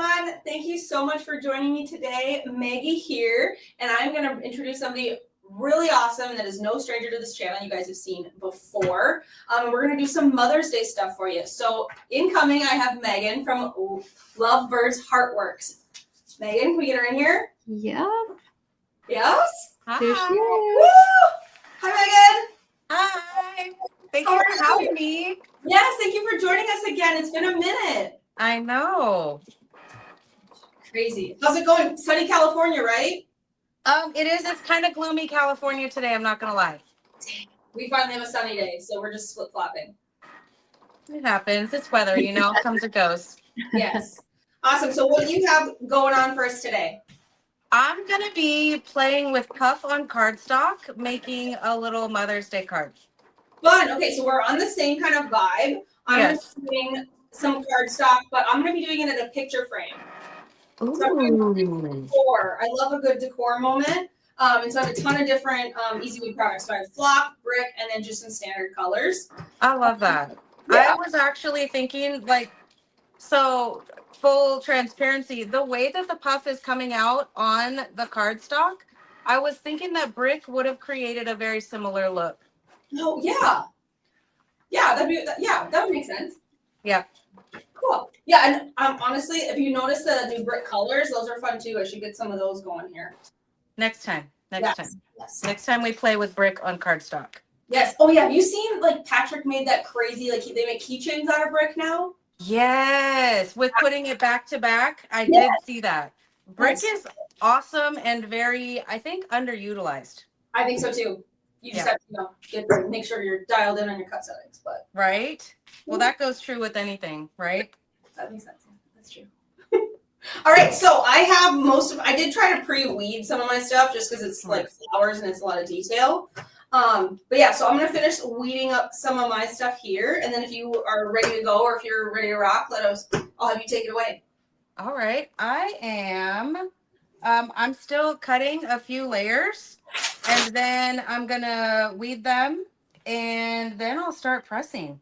everyone. Thank you so much for joining me today. Maggie here, and I'm going to introduce somebody really awesome that is no stranger to this channel. You guys have seen before. We're going to do some Mother's Day stuff for you. So incoming, I have Megan from Lovebird's Heartworks. Megan, can we get her in here? Yeah. Yes? Hi. There she is. Woo! Hi, Megan. Hi. Thank you for having me. Yes, thank you for joining us again. It's been a minute. I know. Crazy. How's it going? Sunny California, right? It is. It's kind of gloomy California today. I'm not gonna lie. We finally have a sunny day, so we're just flip-flopping. It happens. It's weather, you know. Comes and goes. Yes. Awesome. So what do you have going on for us today? I'm gonna be playing with Puff on cardstock, making a little Mother's Day card. Fun. Okay, so we're on the same kind of vibe. I'm Yes. doing some cardstock, but I'm going to be doing it in a picture frame. Ooh. So I'm doing decor. I love a good decor moment. And so I have a ton of different EasyWeed products. So I have flock, brick, and then just some standard colors. I love that. Yeah. I was actually thinking, like, so full transparency, the way that the Puff is coming out on the cardstock, I was thinking that brick would have created a very similar look. Oh, yeah. Yeah, that would make sense. Yeah. Cool. Yeah, and honestly, if you notice the new brick colors, those are fun too. I should get some of those going here. Next time. Yes. Next time we play with brick on cardstock. Yes. Oh yeah. Have you seen like Patrick made that crazy, like they make keychains out of brick now? Yes. With putting it back to back. I did see that. Brick is awesome and very, I think, underutilized. I think so too. You just have to, make sure you're dialed in on your cut settings, but. Right? Well, that goes true with anything, right? That makes sense. That's true. All right, so I did try to pre-weed some of my stuff just because it's like flowers and it's a lot of detail. But yeah, so I'm gonna finish weeding up some of my stuff here, and then if you are ready to go or if you're ready to rock, I'll have you take it away. All right, I am. I'm still cutting a few layers, and then I'm gonna weed them, and then I'll start pressing.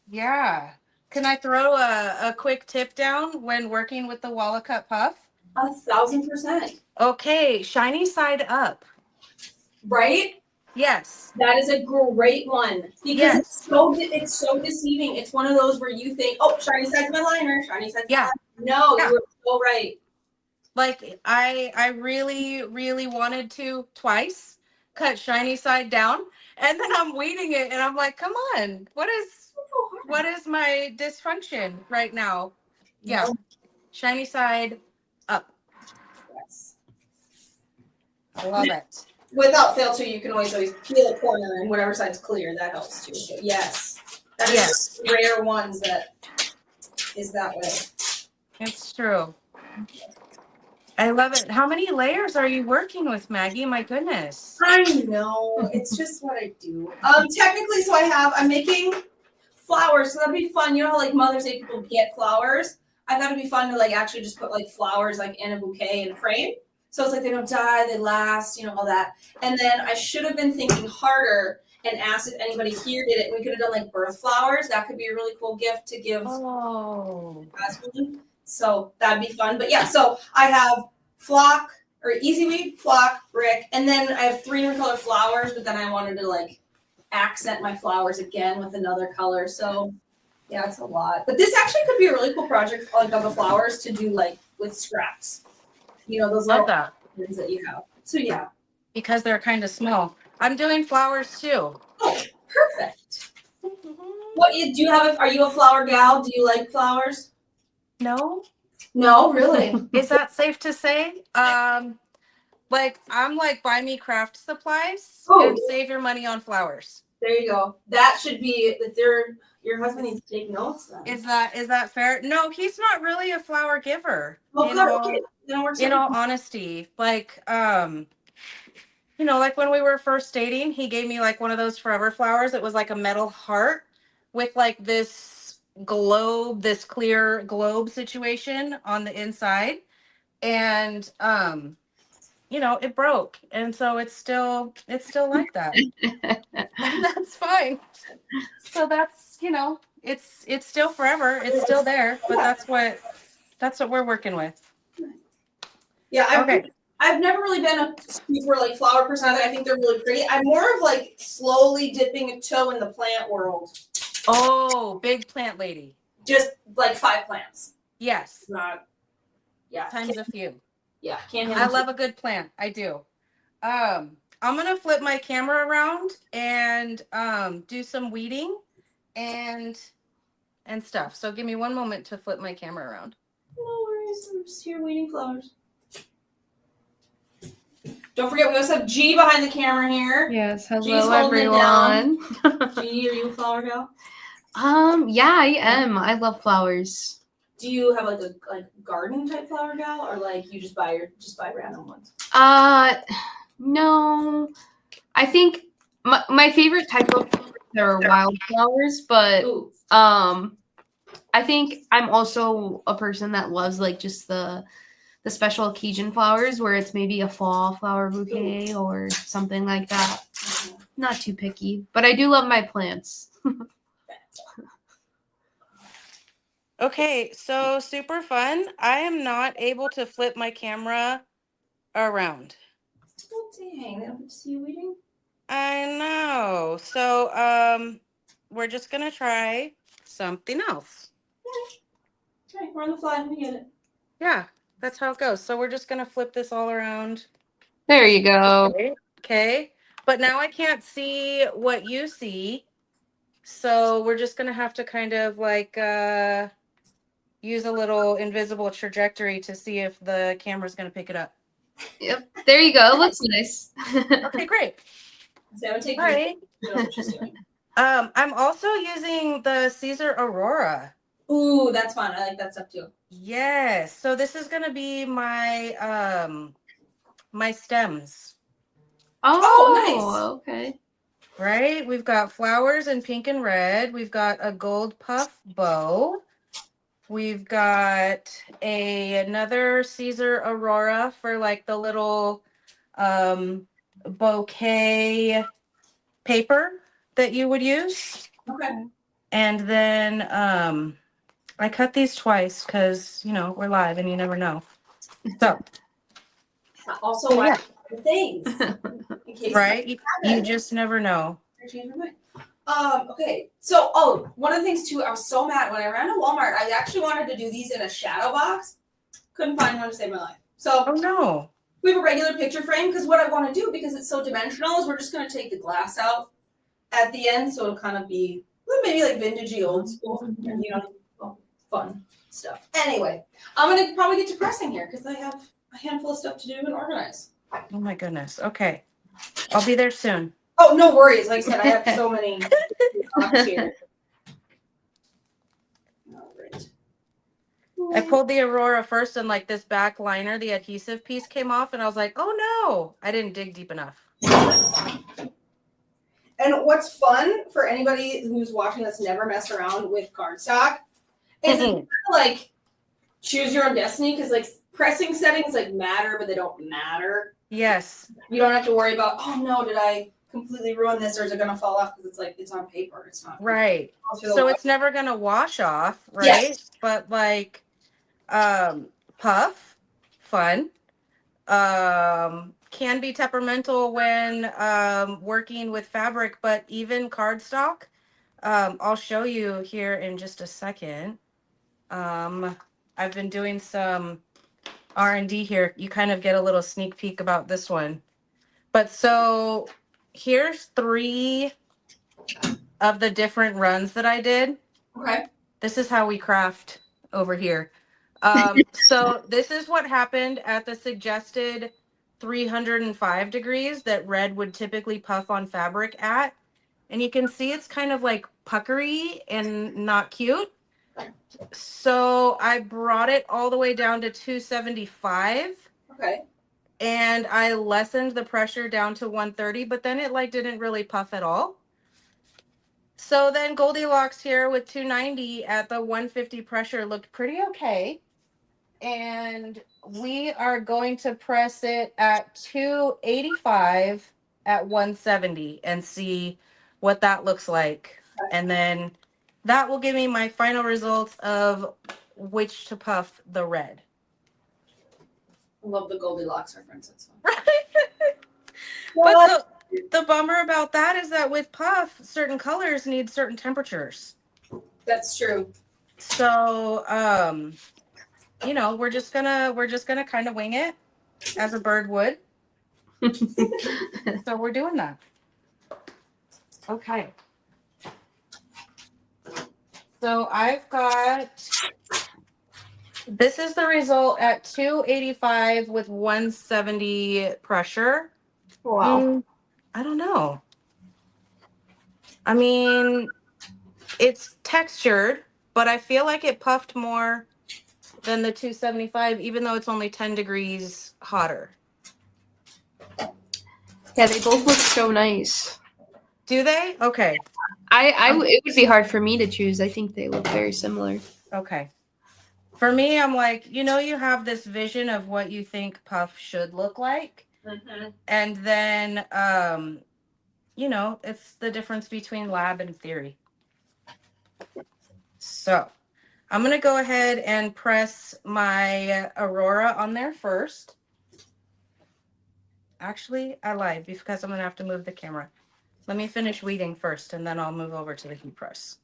Yeah. Can I throw a quick tip down when working with the Walla Cut Puff? 1,000%. Okay, shiny side up. Right? Yes. That is a great one because it's so deceiving. It's one of those where you think, oh, shiny side's my liner, shiny side's my liner. No, you were so right. Like I really, really wanted to twice cut shiny side down, and then I'm weeding it and I'm like, come on, what is my dysfunction right now? Yeah. Shiny side up. Yes. I love it. Without fail too, you can always peel a corner and whatever side's clear, that helps too. But yes. That is rare ones that is that way. It's true. I love it. How many layers are you working with, Maggie? My goodness. I know. It's just what I do. Technically, so I'm making flowers, so that'd be fun. You know how like Mother's Day people get flowers? I thought it'd be fun to like actually just put like flowers like in a bouquet in a frame. So it's like they don't die, they last, all that. And then I should have been thinking harder and asked if anybody here did it. And we could have done like birth flowers. That could be a really cool gift to give. Oh. So that'd be fun. But yeah, so I have flock or EasyWeed, flock, brick, and then I have 3 different color flowers, but then I wanted to like accent my flowers again with another color. So yeah, it's a lot. But this actually could be a really cool project like of the flowers to do like with scraps. Those little things that you have. So yeah. Because they're kind of small. I'm doing flowers too. Oh, perfect. What do you have? Are you a flower gal? Do you like flowers? No. No, really? Is that safe to say? Like I'm like buy me craft supplies and save your money on flowers. There you go. That should be your husband needs to take notes then. Is that fair? No, he's not really a flower giver. Okay. In all honesty, like like when we were first dating, he gave me like one of those forever flowers. It was like a metal heart with like this clear globe situation on the inside, and it broke, and so it's still like that. And that's fine. So that's it's still forever. It's still there, but that's what That's what we're working with. Yeah, Okay. I've never really been a super like flower person. I think they're really pretty. I'm more of like slowly dipping a toe in the plant world. Oh, big plant lady. Just like 5 plants. Yes. Not, yeah. Times a few. Yeah, can't I love a good plant. I do. I'm gonna flip my camera around and do some weeding and stuff. So give me one moment to flip my camera around. No worries. I'm just here weeding flowers. Don't forget, we also have G behind the camera here. Yes, hello G's holding it everyone. G, are you a flower gal? Yeah, I am. I love flowers. Do you have like a garden type flower gal, or like you just buy random ones? No. I think my favorite type of flowers are wildflowers, but Ooh. I think I'm also a person that loves like just the special occasion flowers where it's maybe a fall flower bouquet or something like that. Not too picky, but I do love my plants. Okay, so super fun. I am not able to flip my camera around. Oh dang, they don't see you weeding? I know. So we're just gonna try something else. Okay, we're on the fly. We get it. Yeah, that's how it goes. So we're just gonna flip this all around. There you go. Okay. But now I can't see what you see. So we're just gonna have to kind of like use a little invisible trajectory to see if the camera's gonna pick it up. Yep. There you go. It looks nice. Okay, great. So I'm taking All right. what she's doing. I'm also using the Caesar Aurora. Ooh, that's fun. I like that stuff too. Yes. So this is gonna be my my stems. Oh, nice. Okay. Right? We've got flowers in pink and red. We've got a gold puff bow. We've got another Caesar Aurora for like the little bouquet paper that you would use. Okay. And then I cut these twice because, you know, we're live and you never know. So Also, yeah. things. In case Right? You just never know. I changed my mind. Okay. So, one of the things too, I was so mad when I ran to Walmart. I actually wanted to do these in a shadow box. Couldn't find one to save my life. So, Oh no. we have a regular picture frame because what I want to do, because it's so dimensional, is we're just going to take the glass out at the end, so it'll kind of be maybe like vintagey old school, and you know, fun stuff. Anyway, I'm going to probably get to pressing here because I have a handful of stuff to do and organize. Oh my goodness. Okay. I'll be there soon. Oh, no worries. Like I said, I have so many options here. All right. I pulled the Aurora first and like this back liner, the adhesive piece came off and I was like, oh no, I didn't dig deep enough. And what's fun for anybody who's watching that's never messed around with cardstock is it's kind of like choose your own destiny because like pressing settings like matter, but they don't matter. Yes. You don't have to worry about, oh no, did I completely ruin this or is it going to fall off because it's like it's on paper. It's not right. So it's never going to wash off, right? Yes. But like puff, fun. Can be temperamental when working with fabric, but even cardstock. I'll show you here in just a second. I've been doing some R&D here. You kind of get a little sneak peek about this one. But so here's 3 of the different runs that I did. Okay. This is how we craft over here. So this is what happened at the suggested 305 degrees that red would typically puff on fabric at. And you can see it's kind of like puckery and not cute. So I brought it all the way down to 275. Okay. And I lessened the pressure down to 130, but then it like didn't really puff at all. So then Goldilocks here with 290 at the 150 pressure looked pretty okay. And we are going to press it at 285 at 170 and see what that looks like. And then that will give me my final results of which to puff the red. I love the Goldilocks reference. That's fun. But the bummer about that is that with puff, certain colors need certain temperatures. That's true. So, you know, we're just gonna kind of wing it as a bird would. So we're doing that. Okay. So I've got, this is the result at 285 with 170 pressure. Wow. I don't know. I mean, it's textured, but I feel like it puffed more than the 275, even though it's only 10 degrees hotter. Yeah, they both look so nice. Do they? Okay. It would be hard for me to choose. I think they look very similar. Okay. For me, I'm like, you know, you have this vision of what you think puff should look like. Mm-hmm. And then, you know, it's the difference between lab and theory. So I'm going to go ahead and press my Aurora on there first. Actually, I lied because I'm going to have to move the camera. Let me finish weeding first, and then I'll move over to the heat press.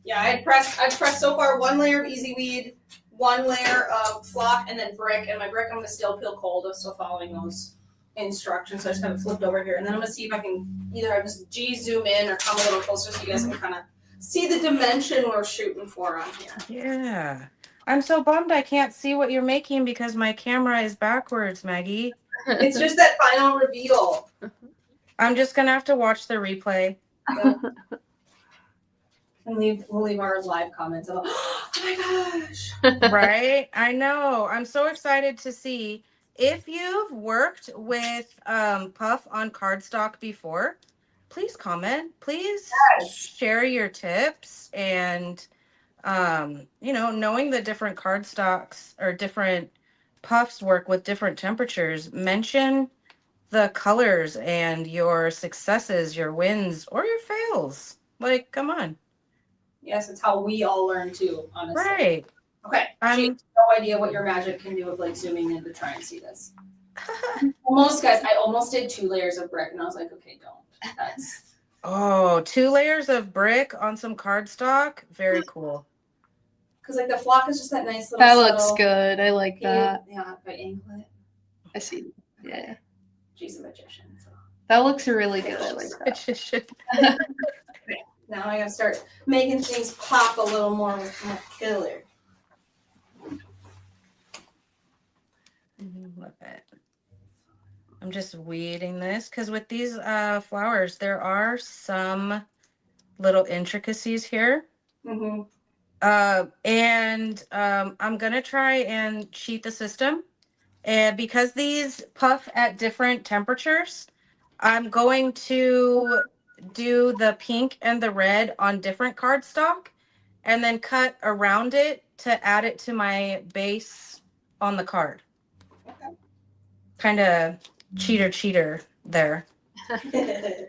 Yeah, I've pressed so far 1 layer of EasyWeed, 1 layer of flock, and then brick. And my brick I'm gonna still peel cold. I'm still following those instructions. So I just have it flipped over here. And then I'm gonna see if I can either have this G zoom in or come a little closer so you guys can kind of see the dimension we're shooting for on here. Yeah. I'm so bummed I can't see what you're making because my camera is backwards, Maggie. It's just that final reveal. I'm just going to have to watch the replay. Yeah. And we'll leave our live comments about, oh my gosh. Right? I know. I'm so excited to see. If you've worked with Puff on cardstock before, please comment. Please share your tips. And, you know, knowing that different cardstocks or different puffs work with different temperatures, mention the colors and your successes, your wins, or your fails. Like, come on. Yes, it's how we all learn too, honestly. Right. Okay. She has no idea what your magic can do with like zooming in to try and see this. Almost, guys. I almost did 2 layers of brick, and I was like, okay, don't. That's. Oh, 2 layers of brick on some cardstock. Very cool. Because like the flock is just that nice little. That looks good. I like Yeah, that. yeah, if I angle it. I see. Yeah. She's a magician. So. That looks really good. I like that. Now I gotta start making things pop a little more with my color. Love it. I'm just weeding this because with these flowers, there are some little intricacies here. Mm-hmm. And I'm gonna try and cheat the system. And because these puff at different temperatures, I'm going to do the pink and the red on different cardstock and then cut around it to add it to my base on the card. Okay. Kind of cheater there. It's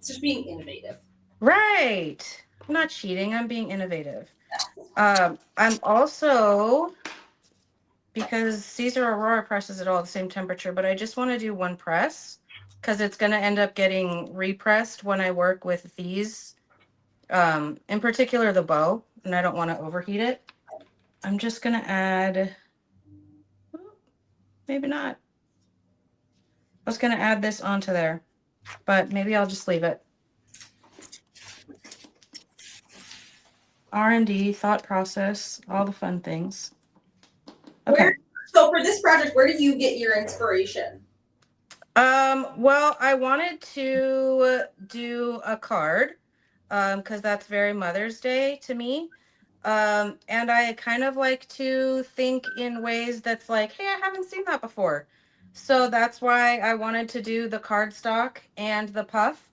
just being innovative. Right. I'm not cheating. I'm being innovative. I'm also, because Caesar Aurora presses it all at the same temperature, but I just want to do 1 press because it's going to end up getting repressed when I work with these, in particular the bow, and I don't want to overheat it. I'm just going to add, maybe not. I was going to add this onto there, but maybe I'll just leave it. R&D, thought process, all the fun things. Okay. So for this project, where do you get your inspiration? Well, I wanted to do a card, because that's very Mother's Day to me. And I kind of like to think in ways that's like, hey, I haven't seen that before. So that's why I wanted to do the cardstock and the puff.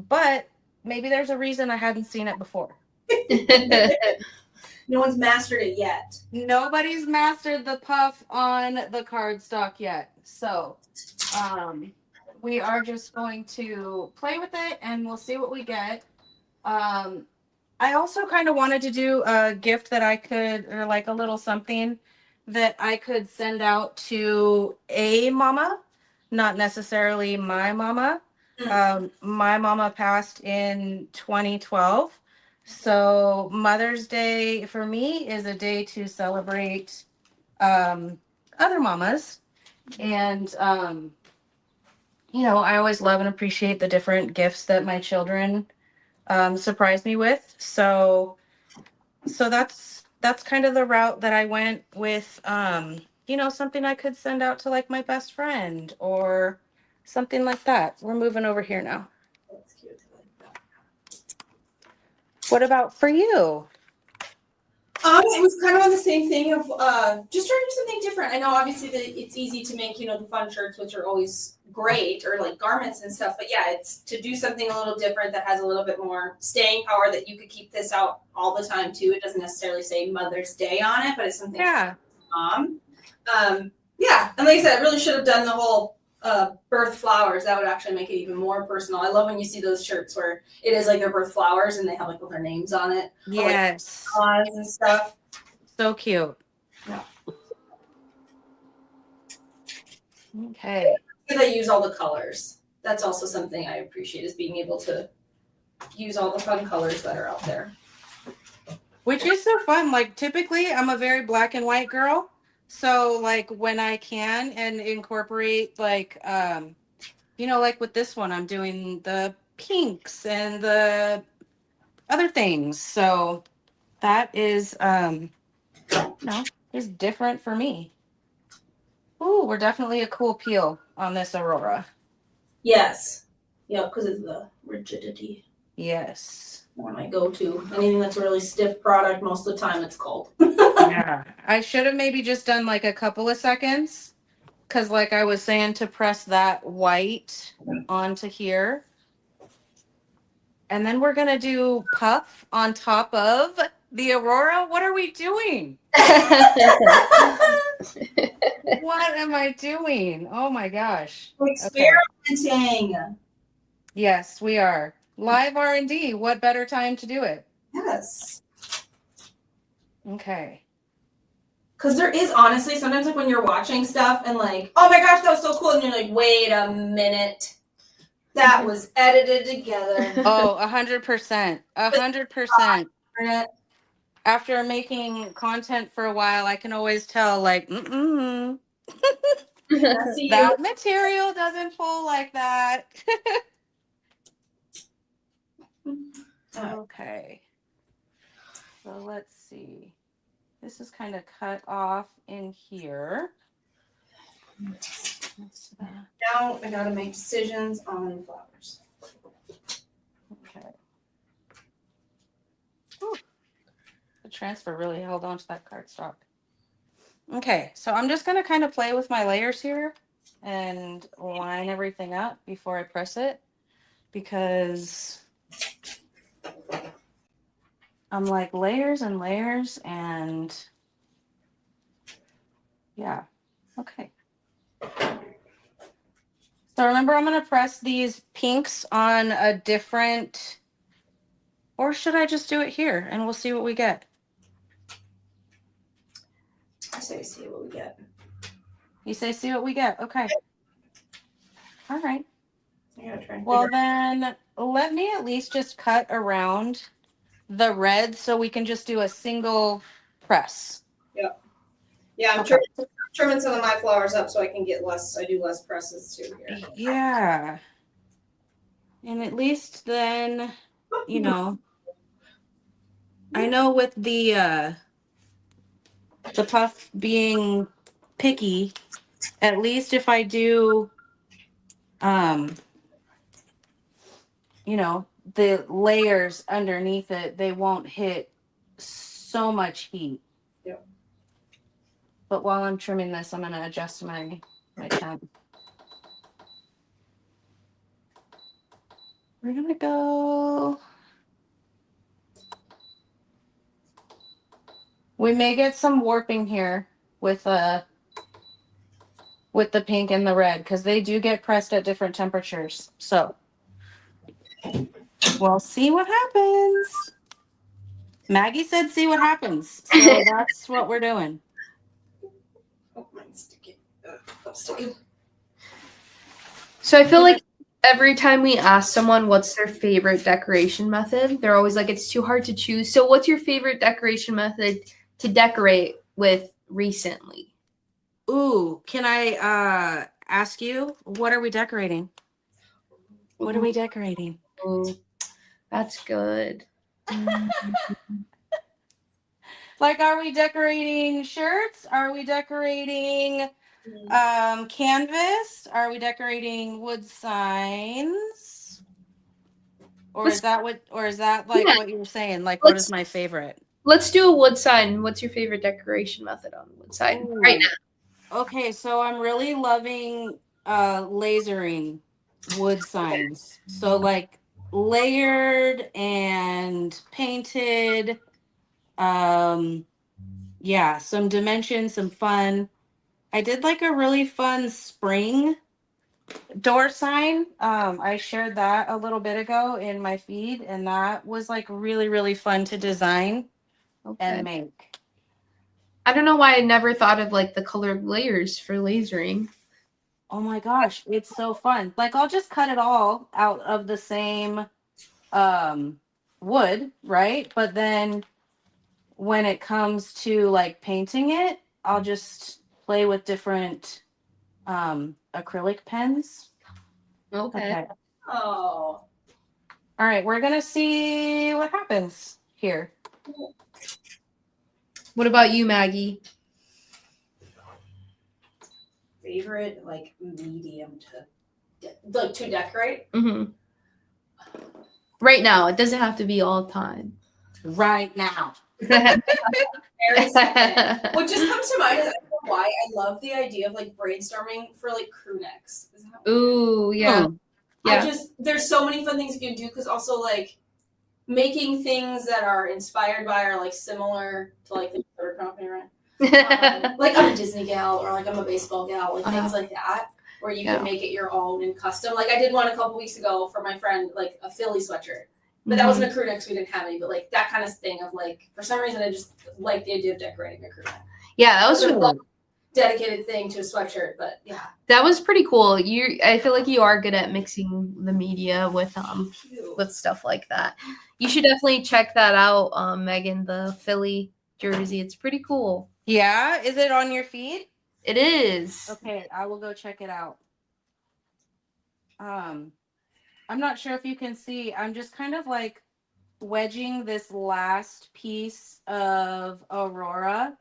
But maybe there's a reason I hadn't seen it before. No one's mastered it yet. Nobody's mastered the puff on the cardstock yet. So we are just going to play with it and we'll see what we get. I also kind of wanted to do a gift that I could, or like a little something that I could send out to a mama, not necessarily my mama. My mama passed in 2012. So Mother's Day for me is a day to celebrate other mamas. And, I always love and appreciate the different gifts that my children surprise me with. So that's kind of the route that I went with. Something I could send out to like my best friend or something like that. We're moving over here now. That's cute. I like that. What about for you? It was kind of on the same thing of just trying to do something different. I know obviously that it's easy to make, the fun shirts, which are always great, or like garments and stuff. But yeah, it's to do something a little different that has a little bit more staying power, that you could keep this out all the time too. It doesn't necessarily say Mother's Day on it, but it's something Yeah. for mom. Yeah, and like I said, I really should have done the whole birth flowers. That would actually make it even more personal. I love when you see those shirts where it is like their birth flowers and they have like all their names on it. Yes. Or, like, and stuff. So cute. Yeah. Okay. They use all the colors. That's also something I appreciate, is being able to use all the fun colors that are out there. Which is so fun. Like typically I'm a very black and white girl. So like when I can and incorporate like like with this one I'm doing the pinks and the other things. So that is is different for me. Ooh, we're definitely a cool peel on this Aurora. Yes. Yeah, because of the rigidity. Yes. One I go to. Anything that's a really stiff product, most of the time it's cold. Yeah. I should have maybe just done like a couple of seconds. Because like I was saying, to press that white onto here. And then we're going to do puff on top of the Aurora. What are we doing? What am I doing? Oh my gosh. Experimenting. Okay. Yes, we are. Live R&D. What better time to do it? Yes. Okay. Because there is honestly sometimes like when you're watching stuff and like, oh my gosh, that was so cool. And you're like, wait a minute. That was edited together. Oh, 100%. 100%. After making content for a while, I can always tell like, that material doesn't pull like that. Okay. So let's see. This is kind of cut off in here. Now I gotta make decisions on flowers. Okay. Whew. The transfer really held on to that cardstock. Okay, so I'm just gonna kind of play with my layers here and line everything up before I press it, because I'm like layers and layers, and yeah. Okay. So remember, I'm going to press these pinks on a different, or should I just do it here and we'll see what we get? I say see what we get. You say see what we get. Okay. All right. Try well, then let me at least just cut around the red so we can just do a single press. Yep. Yeah, I'm trimming some of my flowers up so I can get less. I do less presses too here. Yeah. And at least then, I know with the puff being picky, at least if I do, the layers underneath it, they won't hit so much heat. Yep. But while I'm trimming this, I'm going to adjust my temp. We're going to go. We may get some warping here with the pink and the red, because they do get pressed at different temperatures. So we'll see what happens. Maggie said, "See what happens." So that's what we're doing. Oh, mine's sticky. I'm sticking. So I feel like every time we ask someone what's their favorite decoration method, they're always like, it's too hard to choose. So what's your favorite decoration method to decorate with recently? Ooh, can I ask you, what are we decorating? What are we decorating? Ooh, that's good. Like, are we decorating shirts? Are we decorating canvas? Are we decorating wood signs? Or is that like what you were saying? Like, what is my favorite? Let's do a wood sign. What's your favorite decoration method on wood sign right now? Okay, so I'm really loving lasering wood signs. So like layered and painted. Yeah, some dimension, some fun. I did like a really fun spring door sign. I shared that a little bit ago in my feed, and that was like really, really fun to design and make. I don't know why I never thought of like the colored layers for lasering. Oh my gosh, it's so fun. Like I'll just cut it all out of the same wood, right? But then when it comes to like painting it, I'll just play with different acrylic pens. Okay. Oh. All right, we're gonna see what happens here. What about you, Maggie? Favorite like medium to decorate? Mm-hmm. Right now. It doesn't have to be all the time. Right now. Very simple. What just comes to mind is I don't know why I love the idea of like brainstorming for like crew necks. Is that weird? Ooh, yeah. Yeah. There's so many fun things you can do because also like making things that are inspired by or like similar to like the other company, right? Like I'm a Disney gal or like I'm a baseball gal, like things like that, where you can make it your own and custom. Like I did one a couple weeks ago for my friend, like a Philly sweatshirt. But that wasn't a crew neck, so we didn't have any. But like that kind of thing of like, for some reason, I just like the idea of decorating a crew neck. Yeah, that was a dedicated thing to a sweatshirt. But yeah, that was pretty cool. I feel like you are good at mixing the media with stuff like that. You should definitely check that out, Megan. The Philly jersey, it's pretty cool. Yeah, is it on your feed? It is. Okay, I will go check it out. I'm not sure if you can see, I'm just kind of like wedging this last piece of Aurora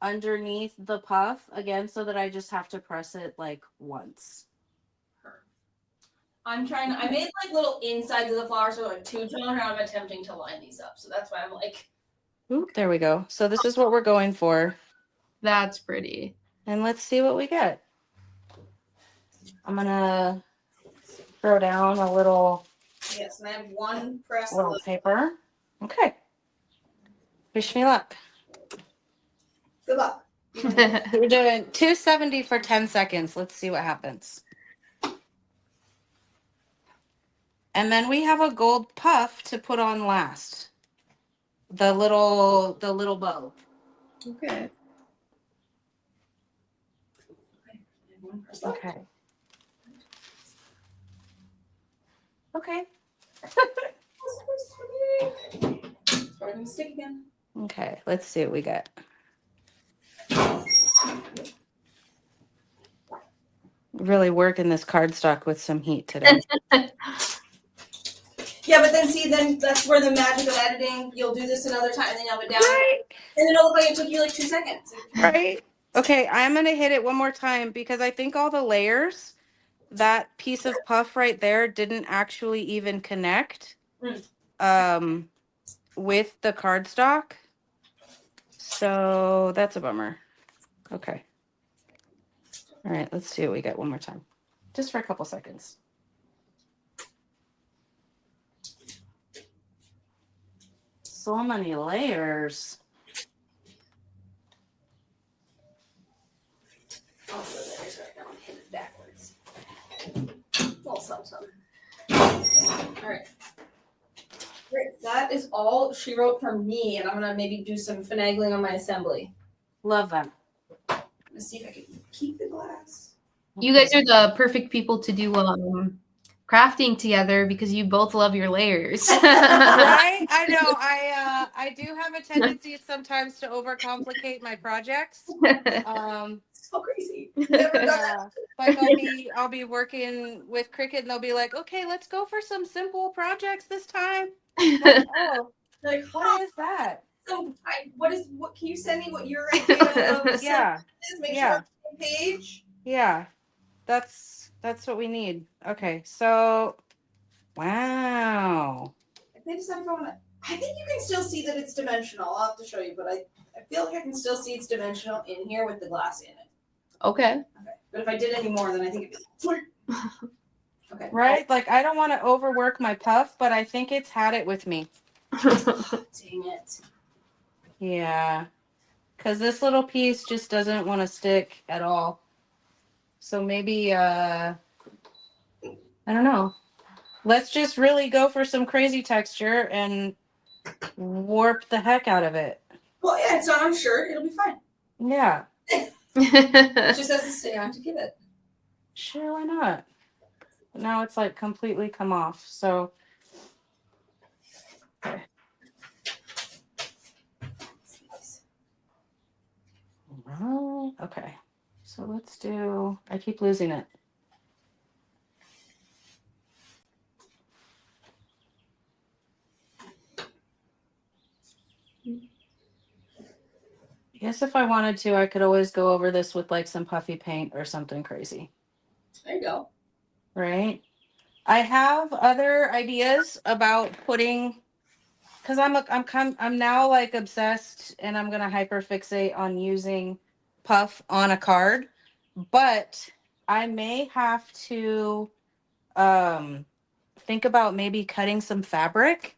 underneath the puff again so that I just have to press it like once. I made like little insides of the flowers so like two-tone, and I'm attempting to line these up. So that's why I'm like. Ooh, there we go. So this is what we're going for. That's pretty. And let's see what we get. I'm gonna throw down a little. Yes, and I have one press. Little paper. Okay. Wish me luck. Good luck. We're doing 270 for 10 seconds. Let's see what happens. And then we have a gold puff to put on last. The little bow. Okay. Okay. Okay. Starting to stick again. Okay, let's see what we got. Really working this cardstock with some heat today. Yeah, but then that's where the magic of editing. You'll do this another time, and then you'll have it down, Right. and it'll look like it took you like 2 seconds. Right. Okay, I'm gonna hit it one more time because I think all the layers, that piece of puff right there didn't actually even connect with the cardstock. So that's a bummer. Okay. All right, let's see what we get one more time. Just for a couple seconds. So many layers. Oh, there's right now. I'm hitting it backwards. Well, some. All right. Great. that is all she wrote for me, and I'm gonna maybe do some finagling on my assembly. Love them. Let's see if I can keep the glass. You guys are the perfect people to do crafting together because you both love your layers. Right? I know. I do have a tendency sometimes to overcomplicate my projects. So crazy. Never done that. Like I'll be working with Cricut and they'll be like, okay, let's go for some simple projects this time. Like, oh, Like, what is that? So, what can you send me what your idea of Yeah. is? Make sure Yeah. I'm on the same page. Yeah. That's what we need. Okay. So, wow. If they decide if I want to, I think you can still see that it's dimensional. I'll have to show you, but I feel like I can still see it's dimensional in here with the glass in it. Okay. Okay. But if I did any more, then I think it'd be like, okay. Right? Like I don't want to overwork my puff, but I think it's had it with me. Dang it. Yeah. Cuz this little piece just doesn't want to stick at all. So maybe I don't know. Let's just really go for some crazy texture and warp the heck out of it. Well, yeah, it's not on a shirt. It'll be fine. Yeah. It just has to stay on to give it. Sure, why not? But now it's like completely come off. So okay. So let's do, I keep losing it. I guess if I wanted to, I could always go over this with like some puffy paint or something crazy. There you go. Right? I have other ideas about putting, because I'm now like obsessed and I'm gonna hyperfixate on using puff on a card, but I may have to think about maybe cutting some fabric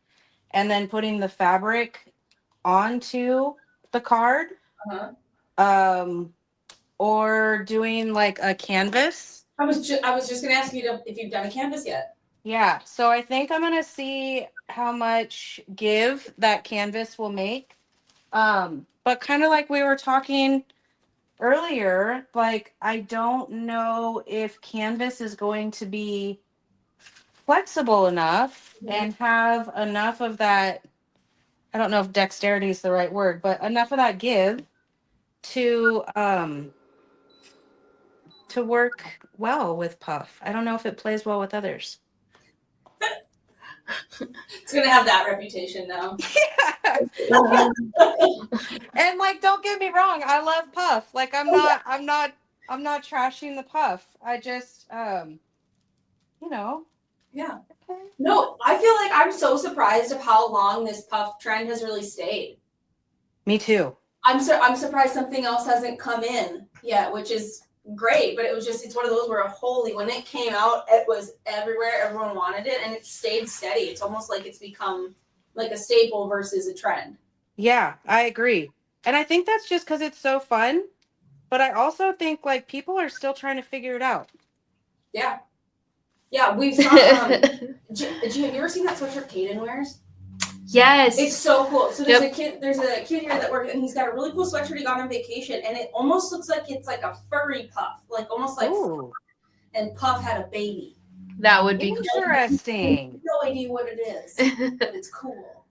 and then putting the fabric onto the card. Uh-huh. Or doing like a canvas. I was just gonna ask you if you've done a canvas yet. Yeah, so I think I'm gonna see how much give that canvas will make. But kind of like we were talking earlier, like I don't know if canvas is going to be flexible enough and have enough of that. I don't know if dexterity is the right word, but enough of that give to work well with puff. I don't know if it plays well with others. It's gonna have that reputation now. Yeah. And like, don't get me wrong, I love puff. Like I'm not trashing the puff. I just you know. Yeah. Okay. No, I feel like I'm so surprised of how long this puff trend has really stayed. Me too. I'm surprised something else hasn't come in yet, which is great, but it's one of those where holy, when it came out, it was everywhere, everyone wanted it, and it stayed steady. It's almost like it's become like a staple versus a trend. Yeah, I agree. And I think that's just because it's so fun, but I also think like people are still trying to figure it out. Yeah. Yeah, we've saw have you ever seen that sweatshirt Kaden wears? Yes. It's so cool. So there's a kid here that works, and he's got a really cool sweatshirt he got on vacation, and it almost looks like it's like a furry puff, like almost like and Puff had a baby. That would be interesting. No idea what it is, but it's cool.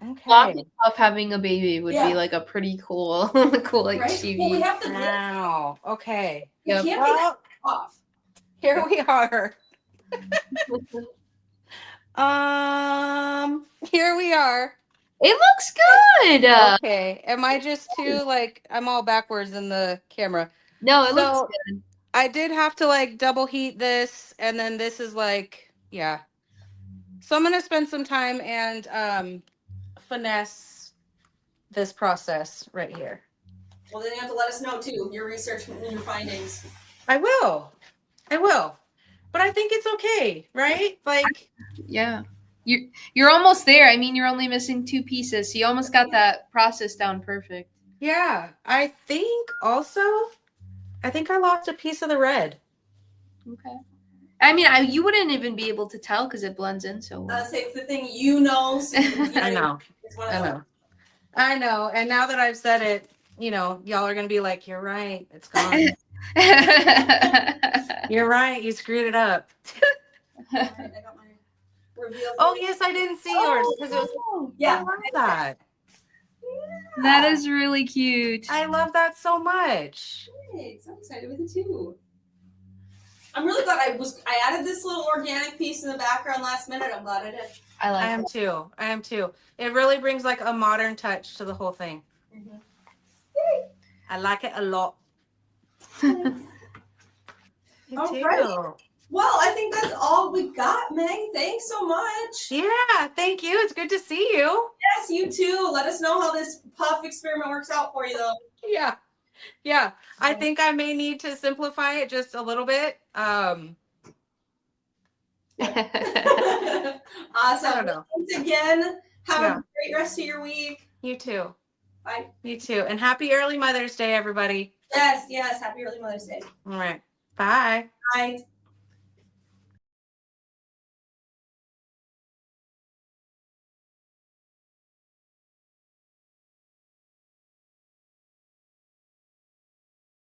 Okay. Puff having a baby would be like a pretty cool like right? TV. Well, we have the Wow. Okay. You can't be that off. Here we are. Here we are. It looks good. Okay. Am I just too like I'm all backwards in the camera? No, it looks good. I did have to like double heat this, and then this is like, yeah. So I'm gonna spend some time and finesse this process right here. Well, then you have to let us know too, your research and your findings. I will. But I think it's okay, right? Like, yeah. You're almost there. I mean, you're only missing 2 pieces. So you almost got that process down perfect. Yeah. I think I lost a piece of the red. Okay. I mean, you wouldn't even be able to tell because it blends in so well. Say it's the thing you know. So I know. It's one of I those. know. I know. And now that I've said it, y'all are gonna be like, "You're right. It's gone. You're right. You screwed it up." All right, I got my reveal. Oh yes, I didn't see yours because it was. I Yeah. love that. That is really cute. I love that so much. Thanks. I'm excited with it too. I'm really glad I added this little organic piece in the background last minute. I'm glad I did. I like I am too. I am too. It really brings like a modern touch to the whole thing. Mm-hmm. I like it a lot. Me All too. right. Well, I think that's all we got, Meg. Thanks so much. Yeah, thank you. It's good to see you. Yes, you too. Let us know how this puff experiment works out for you, though. Yeah. Yeah. I think I may need to simplify it just a little bit. Awesome. I don't know. Thanks again. Have Yeah. a great rest of your week. You too. Bye. You too. And happy early Mother's Day, everybody. Yes, yes. Happy early Mother's Day. All right. Bye. Bye.